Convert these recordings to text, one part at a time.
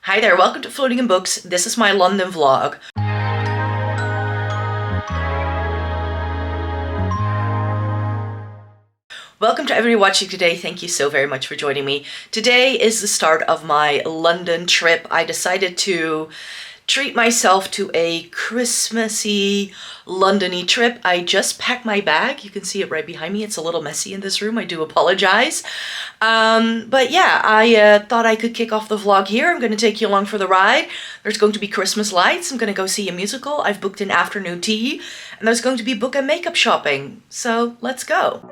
Hi there, welcome to Floating in Books. This is my London vlog. Welcome to everybody watching today. Thank you so very much for joining me. Today is the start of my London trip. I decided to treat myself to a Christmassy, London-y trip. I just packed my bag. You can see it right behind me. It's a little messy in this room. I do apologize. But yeah, I thought I could kick off the vlog here. I'm going to take you along for the ride. There's going to be Christmas lights. I'm going to go see a musical. I've booked an afternoon tea. And there's going to be book and makeup shopping. So let's go.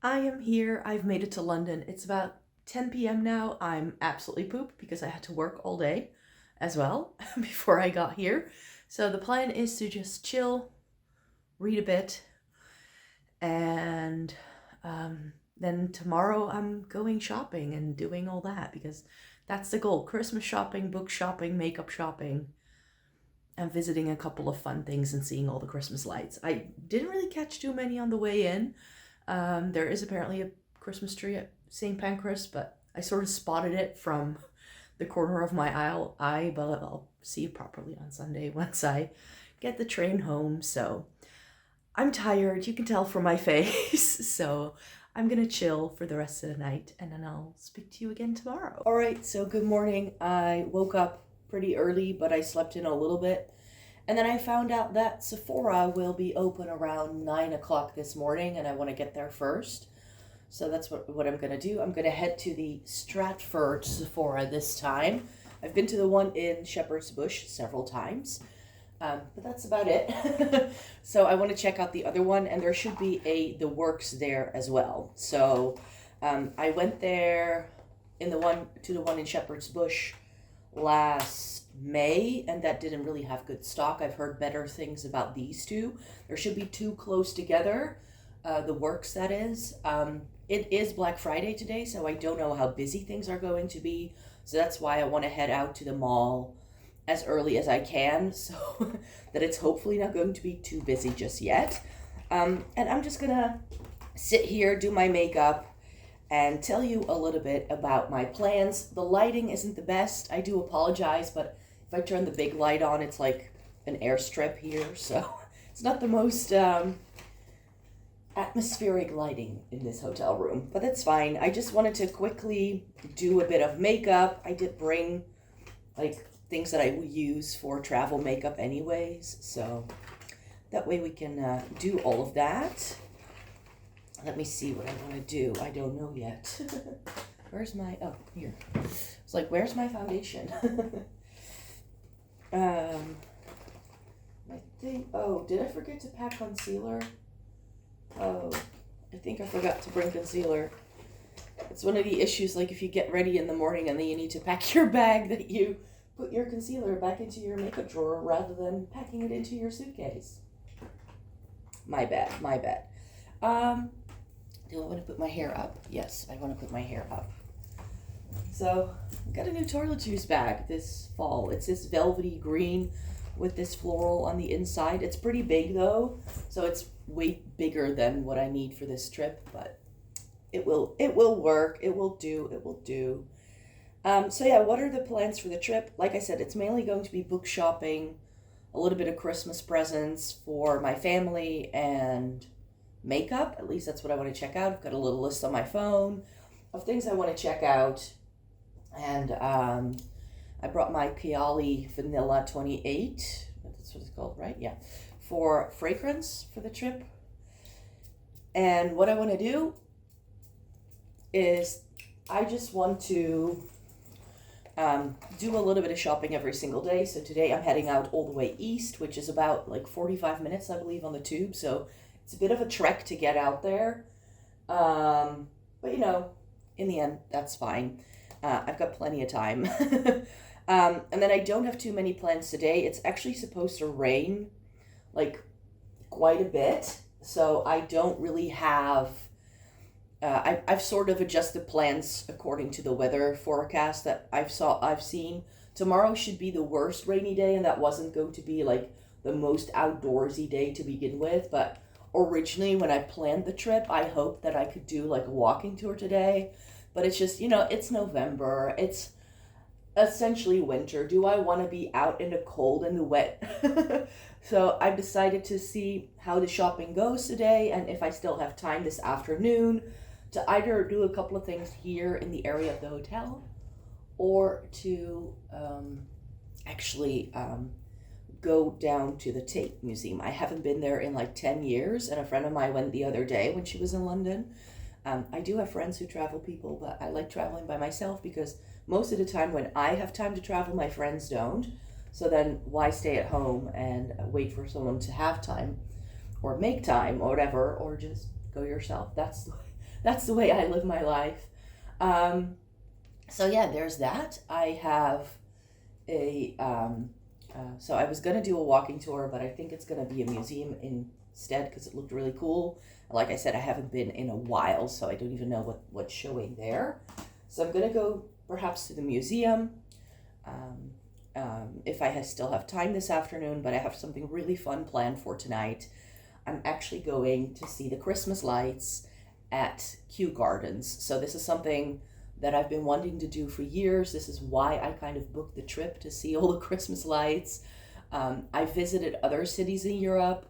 I am here. I've made it to London. It's about 10 p.m. now. I'm absolutely pooped because I had to work all day as well before I got here. So the plan is to just chill, read a bit, and then tomorrow I'm going shopping and doing all that because that's the goal. Christmas shopping, book shopping, makeup shopping, and visiting a couple of fun things and seeing all the Christmas lights. I didn't really catch too many on the way in. There is apparently a Christmas tree at St. Pancras, but I sort of spotted it from the corner of my eye, but I'll see it properly on Sunday once I get the train home. So I'm tired, you can tell from my face, so I'm gonna chill for the rest of the night and then I'll speak to you again tomorrow. All right, so good morning. I woke up pretty early, but I slept in a little bit. And then I found out that Sephora will be open around 9 o'clock this morning, and I want to get there first. So that's what I'm going to do. I'm going to head to the Stratford Sephora this time. I've been to the one in Shepherd's Bush several times, but that's about it. So I want to check out the other one, and there should be the works there as well. So I went there to the one in Shepherd's Bush last May, and that didn't really have good stock. I've heard better things about these two. There should be two close together, the works that is. It is Black Friday today, so I don't know how busy things are going to be. So that's why I want to head out to the mall as early as I can, so that it's hopefully not going to be too busy just yet. And I'm just gonna sit here, do my makeup, and tell you a little bit about my plans. The lighting isn't the best. I do apologize, but if I turn the big light on, it's like an airstrip here, so it's not the most atmospheric lighting in this hotel room, but that's fine. I just wanted to quickly do a bit of makeup. I did bring like things that I would use for travel makeup anyways, so that way we can do all of that. Let me see what I want to do. I don't know yet. Where's my, oh, here. It's like, where's my foundation? I think, oh, did I forget to pack concealer? Oh, I think I forgot to bring concealer. It's one of the issues, like if you get ready in the morning and then you need to pack your bag, that you put your concealer back into your makeup drawer rather than packing it into your suitcase. My bad. Do I want to put my hair up? Yes, I want to put my hair up. So, I got a new toiletries bag this fall. It's this velvety green with this floral on the inside. It's pretty big though, so it's way bigger than what I need for this trip, but it will work. It will do. So yeah, what are the plans for the trip? Like I said, it's mainly going to be book shopping, a little bit of Christmas presents for my family, and makeup. At least that's what I want to check out. I've got a little list on my phone of things I want to check out, and I brought my Piali Vanilla 28, that's what it's called, right? Yeah, for fragrance for the trip. And what I want to do is I just want to do a little bit of shopping every single day. So today I'm heading out all the way east, which is about like 45 minutes, I believe, on the tube. So it's a bit of a trek to get out there. But you know, in the end, that's fine. I've got plenty of time. And then I don't have too many plans today. It's actually supposed to rain like quite a bit. So I don't really have, I've sort of adjusted plans according to the weather forecast that I've seen. Tomorrow should be the worst rainy day, and that wasn't going to be like the most outdoorsy day to begin with, but originally when I planned the trip, I hoped that I could do like a walking tour today, but it's just, it's November. It's essentially winter. Do I want to be out in the cold and the wet? So I've decided to see how the shopping goes today and if I still have time this afternoon to either do a couple of things here in the area of the hotel or to actually go down to the Tate Museum. I haven't been there in like 10 years, and a friend of mine went the other day when she was in London. I do have friends who travel people, but I like traveling by myself because most of the time when I have time to travel, my friends don't. So then why stay at home and wait for someone to have time or make time or whatever, or just go yourself. That's the way I live my life. So yeah, there's that. I have so I was gonna do a walking tour, but I think it's gonna be a museum instead because it looked really cool. Like I said, I haven't been in a while, so I don't even know what's showing there. So I'm gonna go perhaps to the museum if I still have time this afternoon, but I have something really fun planned for tonight. I'm actually going to see the Christmas lights at Kew Gardens. So this is something that I've been wanting to do for years. This is why I kind of booked the trip to see all the Christmas lights. I visited other cities in Europe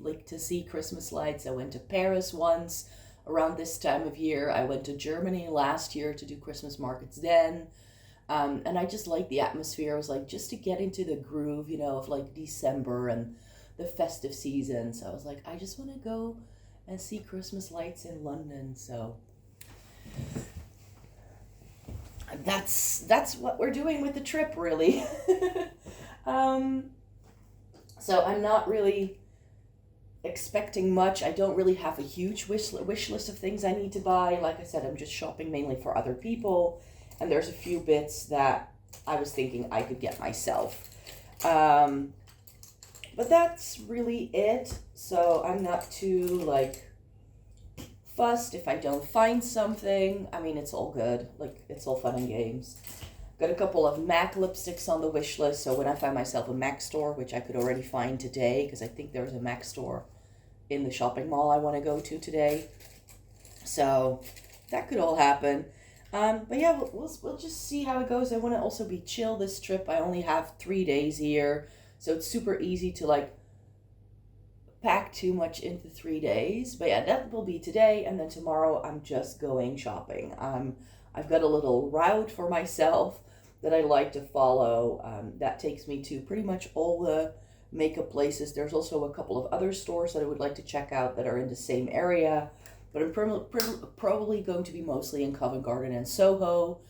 like to see Christmas lights. I went to Paris once around this time of year. I went to Germany last year to do Christmas markets then. And I just like the atmosphere. I was like, just to get into the groove, of like December and the festive season. So I was like, I just want to go and see Christmas lights in London. So that's what we're doing with the trip, really. So I'm not really expecting much. I don't really have a huge wish list of things I need to buy. Like I said, I'm just shopping mainly for other people, and there's a few bits that I was thinking I could get myself. But that's really it. So I'm not too fussed if I don't find something. I mean, it's all good. It's all fun and games. Got a couple of MAC lipsticks on the wish list, so when I find myself a MAC store, which I could already find today, because I think there's a MAC store in the shopping mall I want to go to today. So that could all happen. But yeah, we'll just see how it goes. I want to also be chill this trip. I only have 3 days here, so it's super easy to pack too much into 3 days. But yeah, that will be today, and then tomorrow I'm just going shopping. I've got a little route for myself that I like to follow. That takes me to pretty much all the makeup places. There's also a couple of other stores that I would like to check out that are in the same area, but I'm probably going to be mostly in Covent Garden and Soho,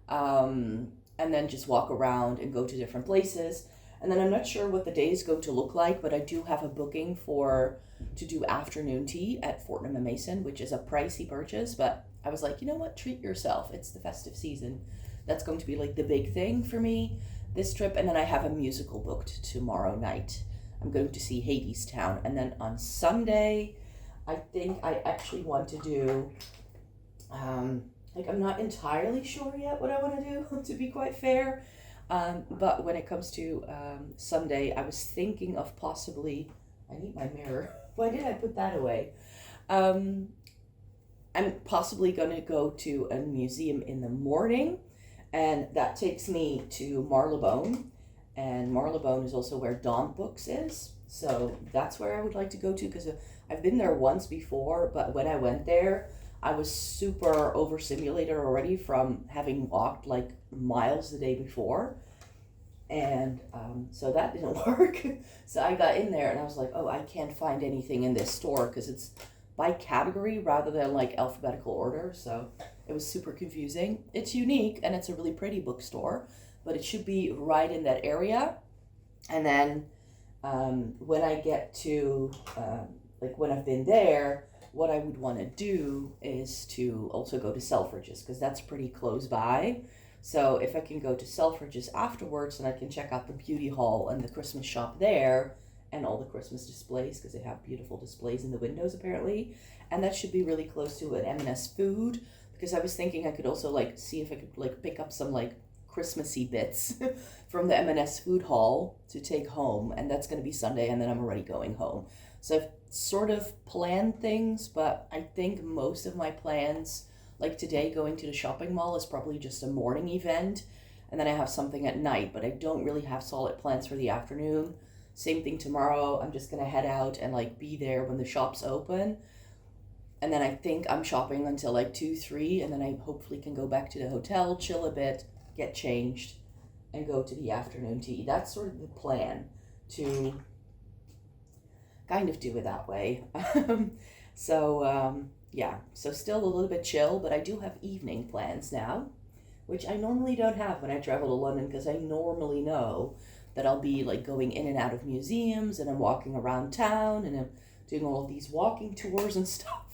and then just walk around and go to different places. And then I'm not sure what the day is going to look like, but I do have a booking to do afternoon tea at Fortnum and Mason, which is a pricey purchase, but I was like, you know what, treat yourself. It's the festive season. That's going to be the big thing for me this trip. And then I have a musical booked tomorrow night. I'm going to see Hadestown. And then on Sunday, I think I actually want to do, I'm not entirely sure yet what I want to do, to be quite fair. But when it comes to Sunday, I was thinking of possibly, I need my mirror. Why did I put that away? I'm possibly going to go to a museum in the morning, and that takes me to Marylebone, and Marylebone is also where Dawn Books is, so that's where I would like to go to, because I've been there once before, but when I went there, I was super overstimulated already from having walked miles the day before, and so that didn't work. So I got in there and I was like, oh, I can't find anything in this store because it's by category rather than alphabetical order, so it was super confusing. It's unique and it's a really pretty bookstore, but it should be right in that area. And then when I get to when I've been there, what I would want to do is to also go to Selfridge's, because that's pretty close by. So if I can go to Selfridge's afterwards, and I can check out the beauty hall and the Christmas shop there and all the Christmas displays, because they have beautiful displays in the windows apparently, and that should be really close to an M&S Food, because I was thinking I could also see if I could pick up some Christmassy bits from the M&S food hall to take home, and that's going to be Sunday, and then I'm already going home. So I've sort of planned things, but I think most of my plans, like today going to the shopping mall, is probably just a morning event, and then I have something at night, but I don't really have solid plans for the afternoon. Same thing tomorrow. I'm just going to head out and like be there when the shops open. And then I think I'm shopping until like 2, 3, and then I hopefully can go back to the hotel, chill a bit, get changed, and go to the afternoon tea. That's sort of the plan, to kind of do it that way. Yeah, so still a little bit chill, but I do have evening plans now, which I normally don't have when I travel to London, because I normally know that I'll be like going in and out of museums, and I'm walking around town, and I'm doing all of these walking tours and stuff.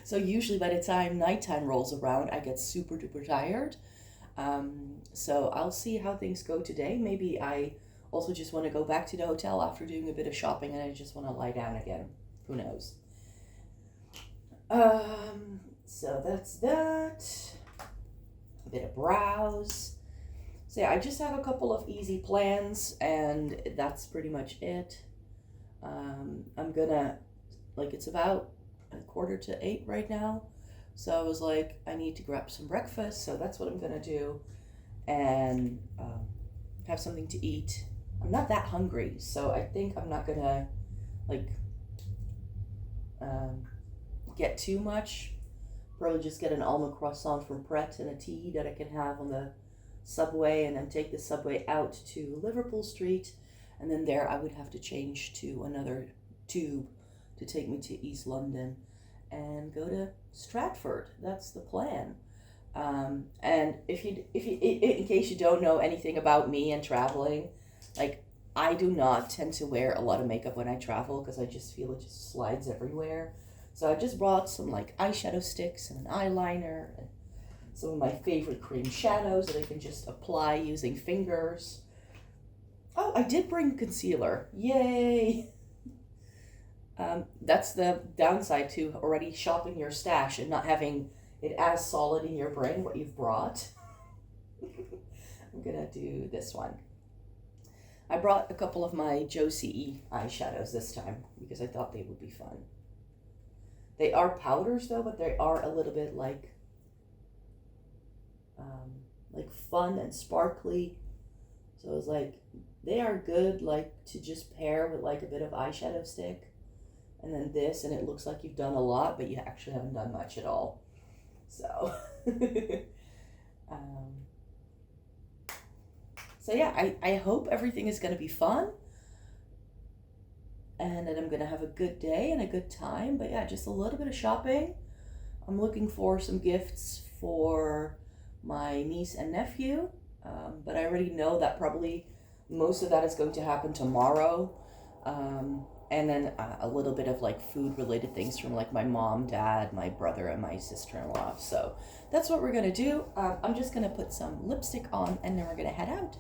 So usually by the time nighttime rolls around, I get super duper tired. So I'll see how things go today. Maybe I also just want to go back to the hotel after doing a bit of shopping, and I just want to lie down again. Who knows? So that's that. A bit of browse. So yeah, I just have a couple of easy plans, and that's pretty much it. I'm gonna, like, it's about 7:45 right now. So I was like, I need to grab some breakfast, so that's what I'm gonna do, and have something to eat. I'm not that hungry, so I think I'm not gonna like get too much. Probably just get an almond croissant from Pret and a tea that I can have on the subway, and then take the subway out to Liverpool Street, and then there I would have to change to another tube to take me to East London and go to Stratford. That's the plan. And if you, in case you don't know anything about me and traveling, like, I do not tend to wear a lot of makeup when I travel, because I just feel it just slides everywhere. So I just brought some like eyeshadow sticks and an eyeliner and some of my favorite cream shadows that I can just apply using fingers. Oh, I did bring concealer. Yay! That's the downside to already shopping your stash and not having it as solid in your brain what you've brought. I'm gonna do this one. I brought a couple of my Josie eyeshadows this time because I thought they would be fun. They are powders though, but they are a little bit like fun and sparkly. So it was like, they are good like to just pair with like a bit of eyeshadow stick. And then this, and it looks like you've done a lot, but you actually haven't done much at all. So, so yeah, I hope everything is going to be fun, and that I'm going to have a good day and a good time. But yeah, just a little bit of shopping. I'm looking for some gifts for my niece and nephew, but I already know that probably most of that is going to happen tomorrow. And then a little bit of like food related things from like my mom, dad, my brother, and my sister-in-law. So that's what we're gonna do. I'm just gonna put some lipstick on, and then we're gonna head out.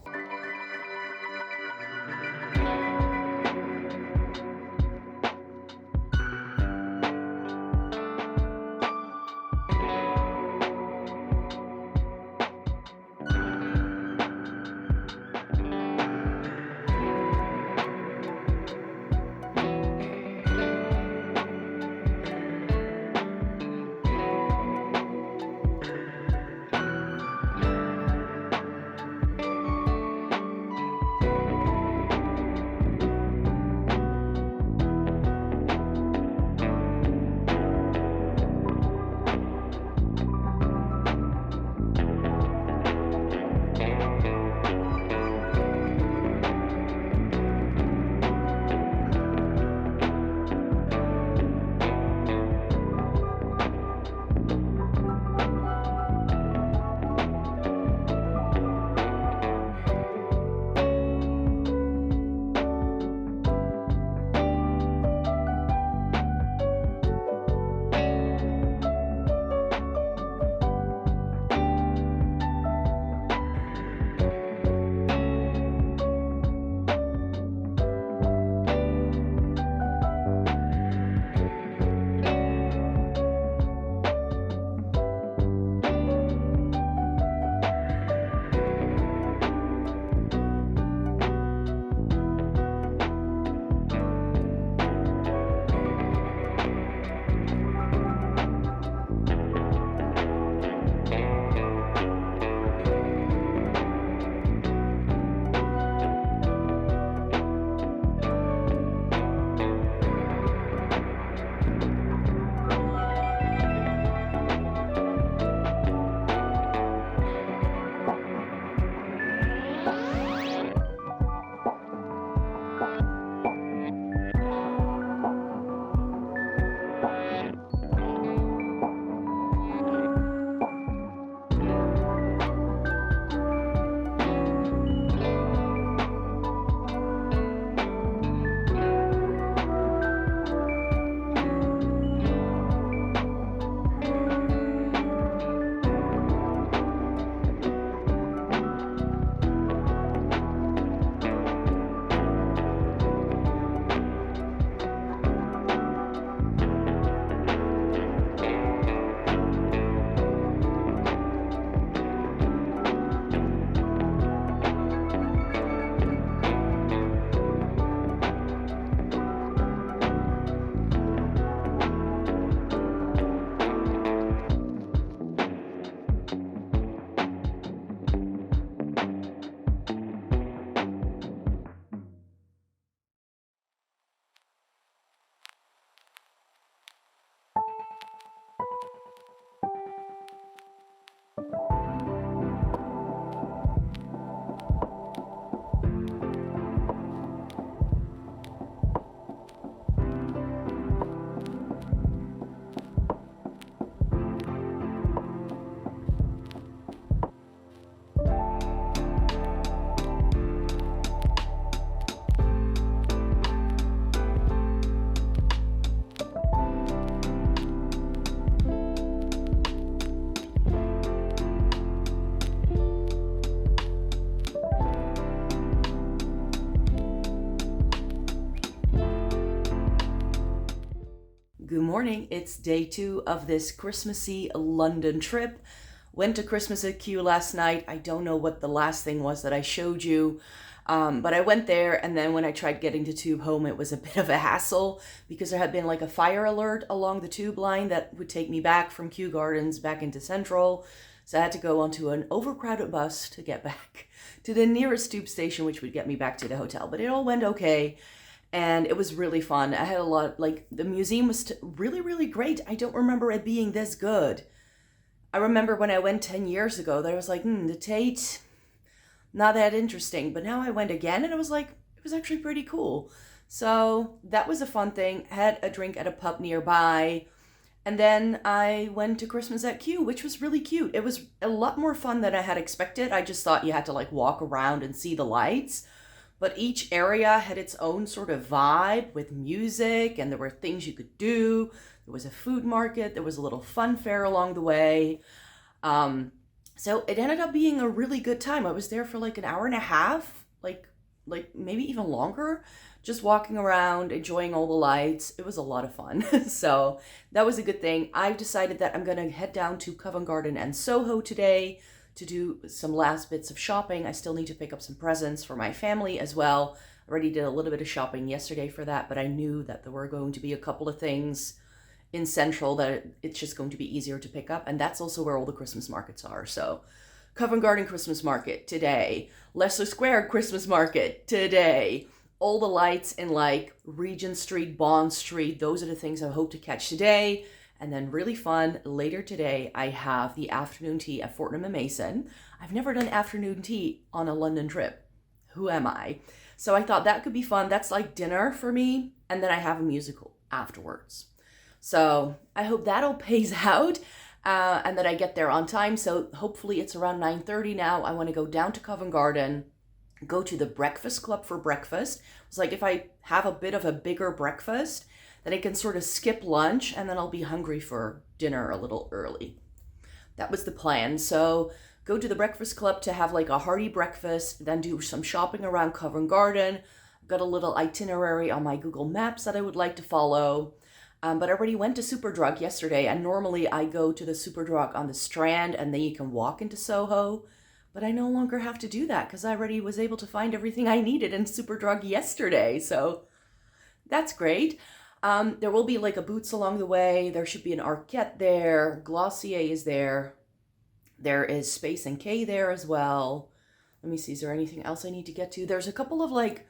Good morning. It's day 2 of this Christmassy London trip. Went to Christmas at Q last night. I don't know what the last thing was that I showed you, but I went there, and then when I tried getting the tube home, it was a bit of a hassle because there had been like a fire alert along the tube line that would take me back from Kew Gardens back into Central. So I had to go onto an overcrowded bus to get back to the nearest tube station, which would get me back to the hotel. But it all went okay. And it was really fun. I had a lot, like, the museum was really, really great. I don't remember it being this good. I remember when I went 10 years ago that I was like, the Tate, not that interesting. But now I went again and I was like, it was actually pretty cool. So that was a fun thing. Had a drink at a pub nearby. And then I went to Christmas at Q, which was really cute. It was a lot more fun than I had expected. I just thought you had to like walk around and see the lights. But each area had its own sort of vibe with music, and there were things you could do. There was a food market. There was a little fun fair along the way. So it ended up being a really good time. I was there for like an hour and a half, like maybe even longer, just walking around, enjoying all the lights. It was a lot of fun. So that was a good thing. I've decided that I'm going to head down to Covent Garden and Soho today to do some last bits of shopping. I still need to pick up some presents for my family as well. I already did a little bit of shopping yesterday for that, but I knew that there were going to be a couple of things in Central that it's just going to be easier to pick up, and that's also where all the Christmas markets are. So Covent Garden Christmas Market today, Leicester Square Christmas Market today, all the lights in like Regent Street, Bond Street, those are the things I hope to catch today. And then really fun, later today, I have the afternoon tea at Fortnum and Mason. I've never done afternoon tea on a London trip. Who am I? So I thought that could be fun. That's like dinner for me. And then I have a musical afterwards. So I hope that all pays out and that I get there on time. So hopefully it's around 9:30 now. I want to go down to Covent Garden, go to the Breakfast Club for breakfast. It's like if I have a bit of a bigger breakfast, then I can sort of skip lunch and then I'll be hungry for dinner a little early. That was the plan. So go to the Breakfast Club to have like a hearty breakfast, then do some shopping around Covent Garden. I've got a little itinerary on my Google Maps that I would like to follow. But I already went to Superdrug yesterday, and normally I go to the Superdrug on the Strand and then you can walk into Soho. But I no longer have to do that because I already was able to find everything I needed in Superdrug yesterday. So that's great. There will be like a Boots along the way. There should be an Arquette there. Glossier is there. There is Space and K there as well. Let me see, is there anything else I need to get to? There's a couple of like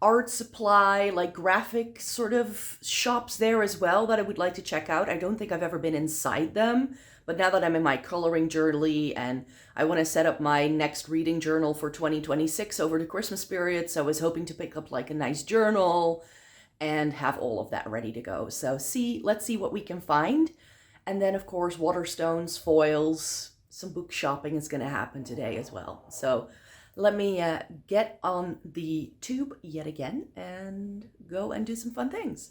art supply, like graphic sort of shops there as well that I would like to check out. I don't think I've ever been inside them, but now that I'm in my coloring journey and I want to set up my next reading journal for 2026 over the Christmas period, so I was hoping to pick up like a nice journal and have all of that ready to go. So let's see what we can find. And then of course, Waterstones, foils, some book shopping is going to happen today as well. So let me get on the tube yet again and go and do some fun things.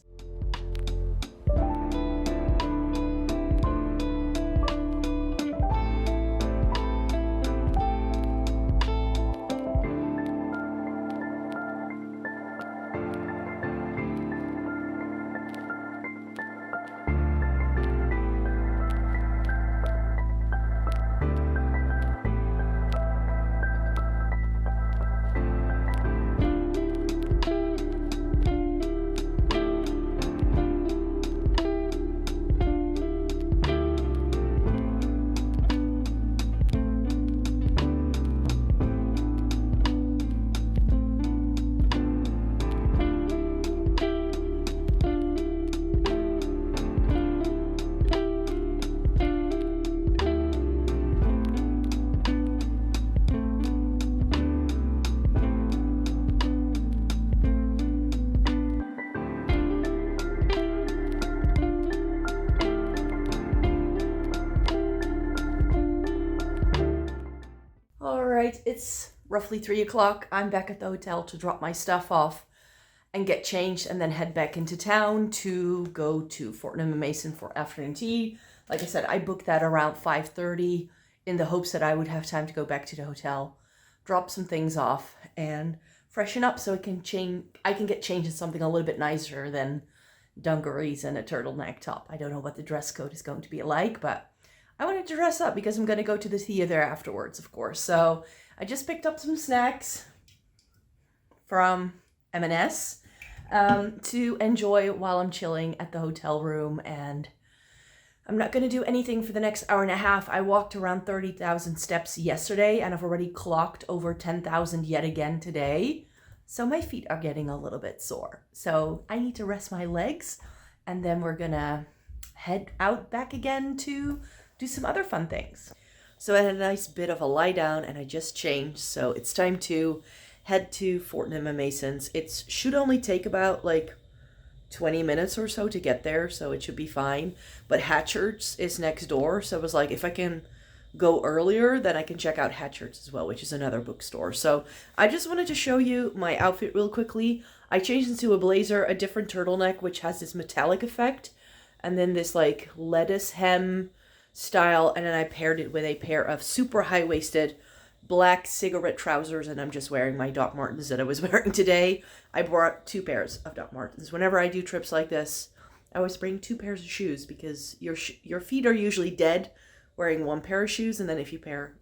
Right, it's roughly 3 o'clock. I'm back at the hotel to drop my stuff off and get changed and then head back into town to go to Fortnum and Mason for afternoon tea. Like I said, I booked that around 5:30 in the hopes that I would have time to go back to the hotel, drop some things off, and freshen up so I can get changed in something a little bit nicer than dungarees and a turtleneck top. I don't know what the dress code is going to be like, but I wanted to dress up because I'm going to go to the theater afterwards, of course. So I just picked up some snacks from M&S to enjoy while I'm chilling at the hotel room, and I'm not going to do anything for the next hour and a half. I walked around 30,000 steps yesterday, and I've already clocked over 10,000 yet again today. So my feet are getting a little bit sore. So I need to rest my legs, and then we're going to head out back again to do some other fun things. So I had a nice bit of a lie down, and I just changed. So it's time to head to Fortnum and Mason's. It should only take about 20 minutes or so to get there, so it should be fine. But Hatchard's is next door, so I was like, if I can go earlier, then I can check out Hatchard's as well, which is another bookstore. So I just wanted to show you my outfit real quickly. I changed into a blazer, a different turtleneck, which has this metallic effect, and then this lettuce hem style, and then I paired it with a pair of super high-waisted black cigarette trousers, and I'm just wearing my Doc Martens that I was wearing today. I brought 2 pairs of Doc Martens. Whenever I do trips like this, I always bring 2 pairs of shoes because your feet are usually dead wearing 1 pair of shoes, and then if you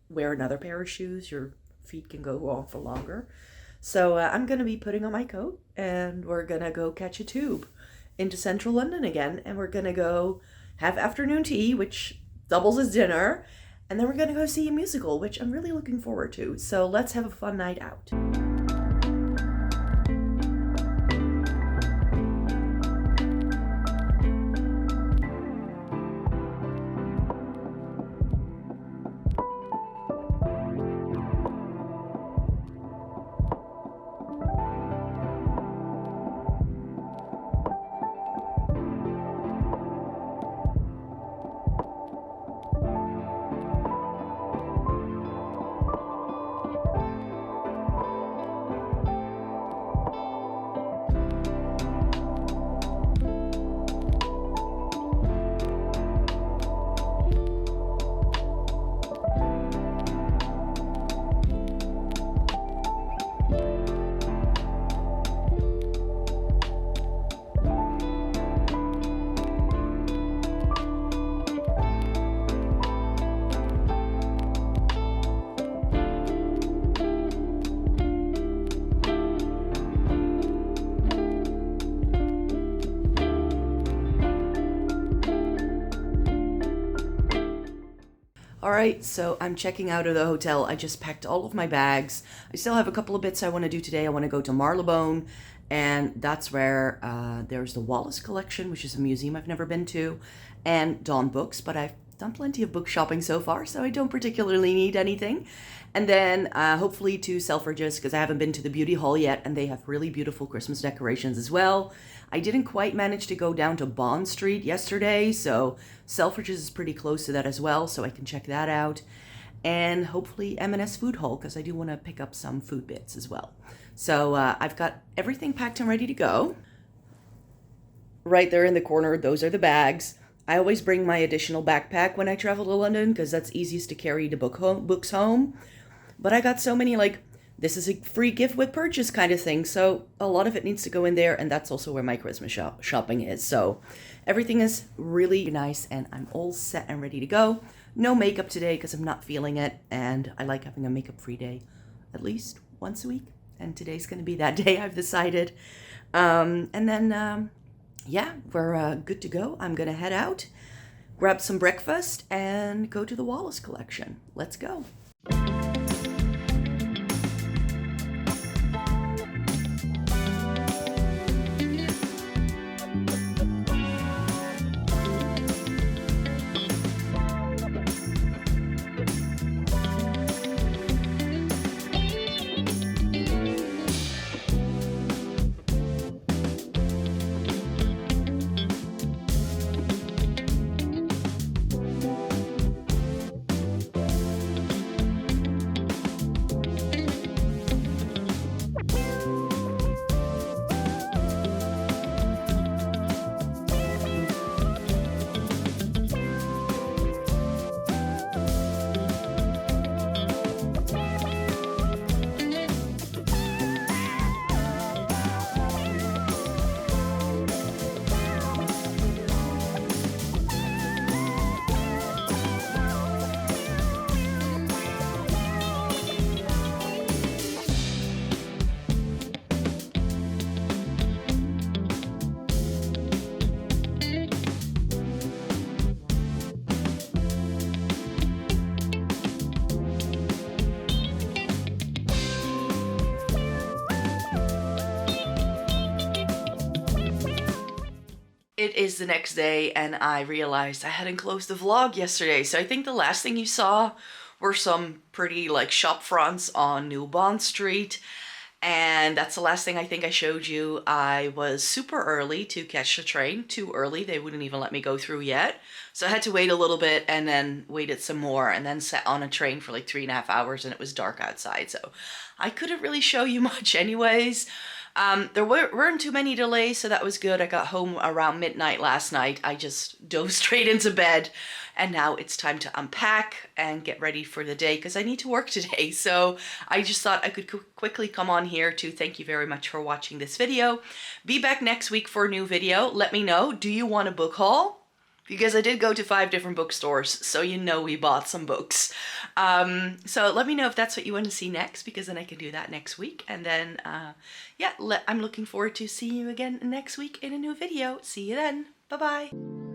wear another pair of shoes, your feet can go on for longer. So I'm going to be putting on my coat, and we're going to go catch a tube into central London again, and we're going to go have afternoon tea, which doubles as dinner, and then we're going to go see a musical, which I'm really looking forward to. So let's have a fun night out. All right, so I'm checking out of the hotel. I just packed all of my bags. I still have a couple of bits I want to do today. I want to go to Marylebone, and that's where there's the Wallace collection, which is a museum I've never been to, and Dawn Books, but I've done plenty of book shopping so far, so I don't particularly need anything. And then hopefully to Selfridge's, because I haven't been to the beauty hall yet, and they have really beautiful Christmas decorations as well. I didn't quite manage to go down to Bond Street yesterday, so Selfridge's is pretty close to that as well, so I can check that out. And hopefully M&S Food Hall, because I do want to pick up some food bits as well. So I've got everything packed and ready to go. Right there in the corner, those are the bags. I always bring my additional backpack when I travel to London, because that's easiest to carry the books home. But I got so many, this is a free gift with purchase kind of thing, so a lot of it needs to go in there, and that's also where my Christmas shopping is. So everything is really nice, and I'm all set and ready to go. No makeup today because I'm not feeling it, and I like having a makeup-free day at least once a week, and today's going to be that day, I've decided. And then, yeah, we're good to go. I'm going to head out, grab some breakfast, and go to the Wallace collection. Let's go. It is the next day and I realized I hadn't closed the vlog yesterday. So I think the last thing you saw were some pretty like shop fronts on New Bond Street. And that's the last thing I think I showed you. I was super early to catch the train, too early. They wouldn't even let me go through yet. So I had to wait a little bit and then waited some more and then sat on a train for like 3.5 hours and it was dark outside. So I couldn't really show you much anyways. There weren't too many delays, so that was good. I got home around midnight last night. I just dove straight into bed, and now it's time to unpack and get ready for the day because I need to work today. So I just thought I could quickly come on here to thank you very much for watching this video. Be back next week for a new video. Let me know, do you want a book haul? Because I did go to 5 different bookstores, so you know we bought some books. So let me know if that's what you want to see next, because then I can do that next week. And then, yeah, I'm looking forward to seeing you again next week in a new video. See you then. Bye-bye.